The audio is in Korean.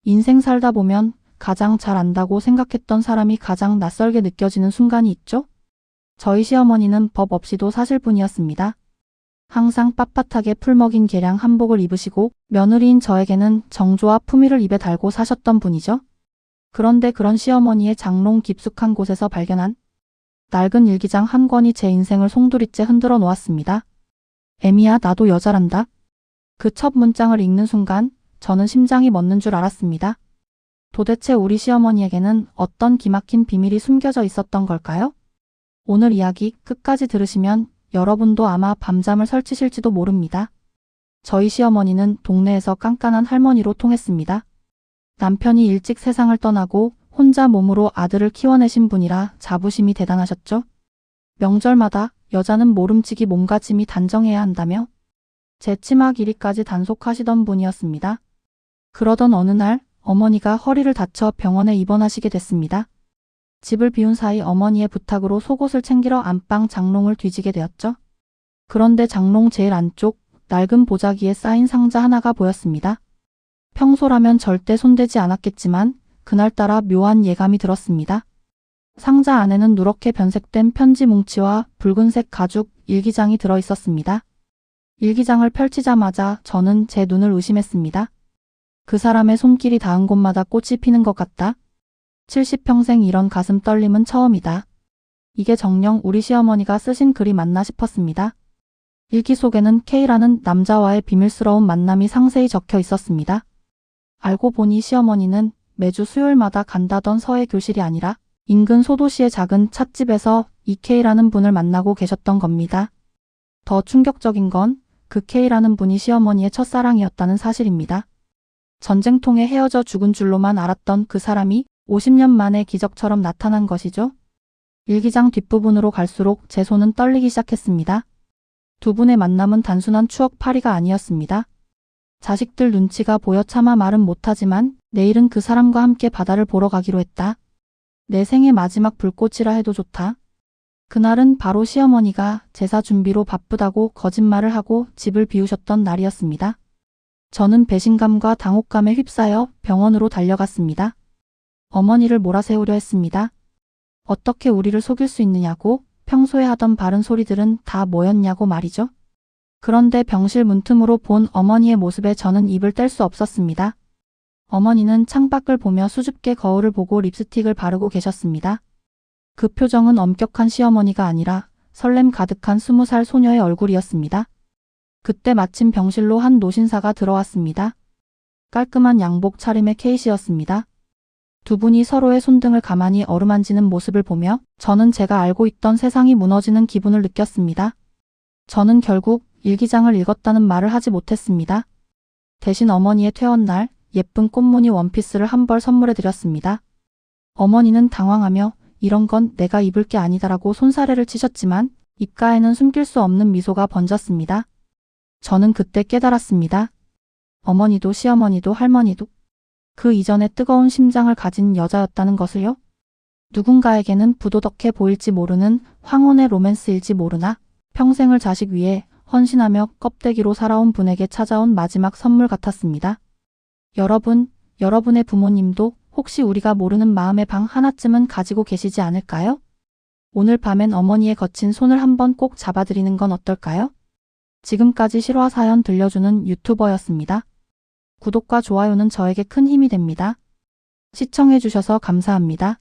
인생 살다 보면 가장 잘 안다고 생각했던 사람이 가장 낯설게 느껴지는 순간이 있죠? 저희 시어머니는 법 없이도 사실 분이었습니다. 항상 빳빳하게 풀먹인 개량 한복을 입으시고 며느리인 저에게는 정조와 품위를 입에 달고 사셨던 분이죠. 그런데 그런 시어머니의 장롱 깊숙한 곳에서 발견한 낡은 일기장 한 권이 제 인생을 송두리째 흔들어 놓았습니다. 애미야, 나도 여자란다. 그 첫 문장을 읽는 순간 저는 심장이 멎는 줄 알았습니다. 도대체 우리 시어머니에게는 어떤 기막힌 비밀이 숨겨져 있었던 걸까요? 오늘 이야기 끝까지 들으시면 여러분도 아마 밤잠을 설치실지도 모릅니다. 저희 시어머니는 동네에서 깐깐한 할머니로 통했습니다. 남편이 일찍 세상을 떠나고 혼자 몸으로 아들을 키워내신 분이라 자부심이 대단하셨죠. 명절마다 여자는 모름지기 몸가짐이 단정해야 한다며 제 치마 길이까지 단속하시던 분이었습니다. 그러던 어느 날 어머니가 허리를 다쳐 병원에 입원하시게 됐습니다. 집을 비운 사이 어머니의 부탁으로 속옷을 챙기러 안방 장롱을 뒤지게 되었죠. 그런데 장롱 제일 안쪽 낡은 보자기에 쌓인 상자 하나가 보였습니다. 평소라면 절대 손대지 않았겠지만 그날따라 묘한 예감이 들었습니다. 상자 안에는 누렇게 변색된 편지 뭉치와 붉은색 가죽 일기장이 들어 있었습니다. 일기장을 펼치자마자 저는 제 눈을 의심했습니다. 그 사람의 손길이 닿은 곳마다 꽃이 피는 것 같다. 70평생 이런 가슴 떨림은 처음이다. 이게 정녕 우리 시어머니가 쓰신 글이 맞나 싶었습니다. 일기 속에는 K라는 남자와의 비밀스러운 만남이 상세히 적혀 있었습니다. 알고 보니 시어머니는 매주 수요일마다 간다던 서예 교실이 아니라 인근 소도시의 작은 찻집에서 이 K라는 분을 만나고 계셨던 겁니다. 더 충격적인 건 그 K라는 분이 시어머니의 첫사랑이었다는 사실입니다. 전쟁통에 헤어져 죽은 줄로만 알았던 그 사람이 50년 만에 기적처럼 나타난 것이죠. 일기장 뒷부분으로 갈수록 제 손은 떨리기 시작했습니다. 두 분의 만남은 단순한 추억팔이가 아니었습니다. 자식들 눈치가 보여 차마 말은 못하지만 내일은 그 사람과 함께 바다를 보러 가기로 했다. 내 생의 마지막 불꽃이라 해도 좋다. 그날은 바로 시어머니가 제사 준비로 바쁘다고 거짓말을 하고 집을 비우셨던 날이었습니다. 저는 배신감과 당혹감에 휩싸여 병원으로 달려갔습니다. 어머니를 몰아세우려 했습니다. 어떻게 우리를 속일 수 있느냐고, 평소에 하던 바른 소리들은 다 뭐였냐고 말이죠. 그런데 병실 문틈으로 본 어머니의 모습에 저는 입을 뗄 수 없었습니다. 어머니는 창밖을 보며 수줍게 거울을 보고 립스틱을 바르고 계셨습니다. 그 표정은 엄격한 시어머니가 아니라 설렘 가득한 20살 소녀의 얼굴이었습니다. 그때 마침 병실로 한 노신사가 들어왔습니다. 깔끔한 양복 차림의 K씨였습니다. 두 분이 서로의 손등을 가만히 어루만지는 모습을 보며 저는 제가 알고 있던 세상이 무너지는 기분을 느꼈습니다. 저는 결국 일기장을 읽었다는 말을 하지 못했습니다. 대신 어머니의 퇴원날 예쁜 꽃무늬 원피스를 한 벌 선물해 드렸습니다. 어머니는 당황하며 이런 건 내가 입을 게 아니다라고 손사래를 치셨지만 입가에는 숨길 수 없는 미소가 번졌습니다. 저는 그때 깨달았습니다. 어머니도 시어머니도 할머니도 그 이전에 뜨거운 심장을 가진 여자였다는 것을요. 누군가에게는 부도덕해 보일지 모르는 황혼의 로맨스일지 모르나 평생을 자식 위해 헌신하며 껍데기로 살아온 분에게 찾아온 마지막 선물 같았습니다. 여러분의 부모님도 혹시 우리가 모르는 마음의 방 하나쯤은 가지고 계시지 않을까요? 오늘 밤엔 어머니의 거친 손을 한번 꼭 잡아드리는 건 어떨까요? 지금까지 실화 사연 들려주는 유튜버였습니다. 구독과 좋아요는 저에게 큰 힘이 됩니다. 시청해주셔서 감사합니다.